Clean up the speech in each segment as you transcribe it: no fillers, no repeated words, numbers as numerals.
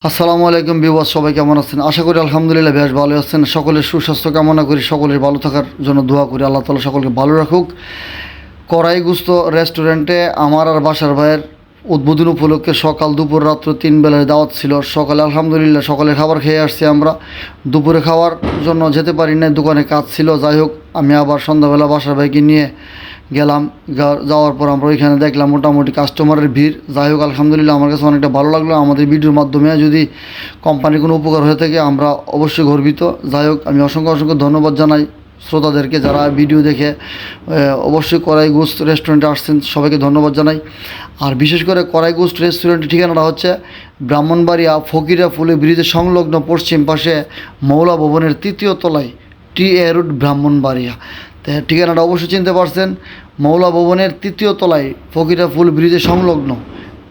আসসালামু আলাইকুম ভিউয়ার্স, সবাই কেমন আছেন? আশা করি আলহামদুলিল্লাহ বেশ ভালো আছেন। সকলের সুস্বাস্থ্য কামনা করি, সকলের ভালো থাকার জন্য দোয়া করি। আল্লাহ তাআলা সকলকে ভালো রাখুক। কড়াইগুস্ত রেস্টুরেন্টে আমার আর বাসার ভাইয়ের উদ্বোধন উপলক্ষে সকাল দুপুর রাত্র 3 বেলার দাওয়াত ছিল। সকালে আলহামদুলিল্লাহ সকালের খাবার খেয়ে আসছি আমরা। দুপুরে খাওয়ার জন্য যেতে পারি না, দোকানে কাজ ছিল। যাই হোক, আমি আবার সন্ধ্যাবেলা বাসার ভাইকে নিয়ে গেলাম। যাওয়ার পর আমরা ওইখানে দেখলাম মোটামুটি কাস্টমারের ভিড়। যাই হোক, আলহামদুলিল্লাহ আমার কাছে অনেকটা ভালো লাগলো। আমাদের ভিডিওর মাধ্যমে যদি কোম্পানির কোনো উপকার হয়ে থাকে আমরা অবশ্যই গর্বিত। যাই হোক, আমি অসংখ্য অসংখ্য ধন্যবাদ জানাই শ্রোতাদেরকে যারা ভিডিও দেখে অবশ্যই কড়াইগুস্ত রেস্টুরেন্টে আসছেন, সবাইকে ধন্যবাদ জানাই। আর বিশেষ করে কড়াইগুস্ত রেস্টুরেন্টের ঠিকানাটা হচ্ছে ব্রাহ্মণবাড়িয়া ফকিরা ফুলে ব্রিজের সংলগ্ন পশ্চিম পাশে মৌলা ভবনের 3য় তলায়, টি.এ. রোড, ব্রাহ্মণবাড়িয়া। তো ঠিকানাটা অবশ্যই চিনতে পারছেন, মৌলা ভবনের 3য় তলায় ফকিরা ফুল ব্রিজের সংলগ্ন,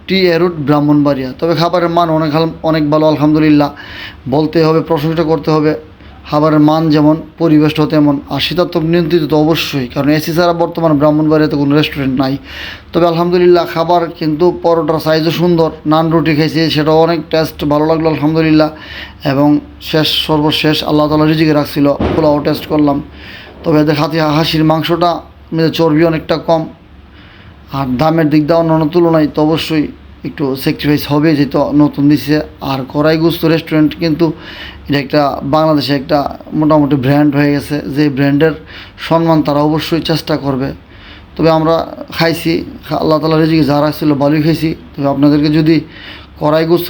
টি.এ. রোড, ব্রাহ্মণবাড়িয়া। তবে খাবারের মান অনেক ভালো আলহামদুলিল্লাহ, বলতে হবে, প্রশংসা করতে হবে। খাবারের মান যেমন, পরিবেশটাও তেমন। আর শীতাতপ নিয়ন্ত্রিত তো অবশ্যই, কারণ এসি ছাড়া বর্তমান ব্রাহ্মণবাড়িয়াতে কোনো রেস্টুরেন্ট নাই। তবে আলহামদুলিল্লাহ খাবার কিন্তু, পরোটার সাইজও সুন্দর, নান রুটি খেয়েছি, সেটাও অনেক টেস্ট ভালো লাগলো আলহামদুলিল্লাহ। এবং সর্বশেষ আল্লাহ তাআলা রিজিকে রাখছিল, পোলাও টেস্ট করলাম। তবে এদের হাঁসির মাংসটা চর্বি অনেকটা কম, আর দামের দিক দিয়ে অন্যান্য তুলনায় তো অবশ্যই একটু স্যাক্রিফাইস হবে, যেহেতু নতুন দিচ্ছে। আর কড়াইগুস্ত রেস্টুরেন্ট কিন্তু এটা একটা বাংলাদেশে একটা মোটামুটি ব্র্যান্ড হয়ে গেছে, যে ব্র্যান্ডের সম্মান তারা অবশ্যই চেষ্টা করবে। তবে আমরা খাইছি, আল্লাহ তাআলা রিজিকে যা রাখছিল ভালোই খাইছি। তবে আপনাদেরকে যদি কড়াইগুস্ত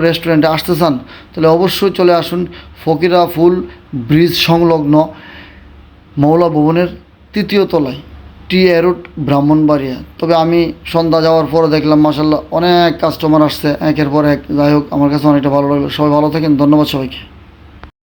রেস্টুরেন্টে আসতে চান তাহলে অবশ্যই চলে আসুন ফকিরা ফুল ব্রিজ সংলগ্ন মৌলা ভবনের 3য় তলায়, টি.এ. রোড, ব্রাহ্মণবাড়িয়া। তবে আমি সন্ধ্যা যাওয়ার পরে দেখলাম মাশাআল্লাহ অনেক কাস্টমার আসছে একের পর এক। যাই হোক, আমার কাছে অনেকটা ভালো লাগলো। সবাই ভালো থাকেন, ধন্যবাদ সবাইকে।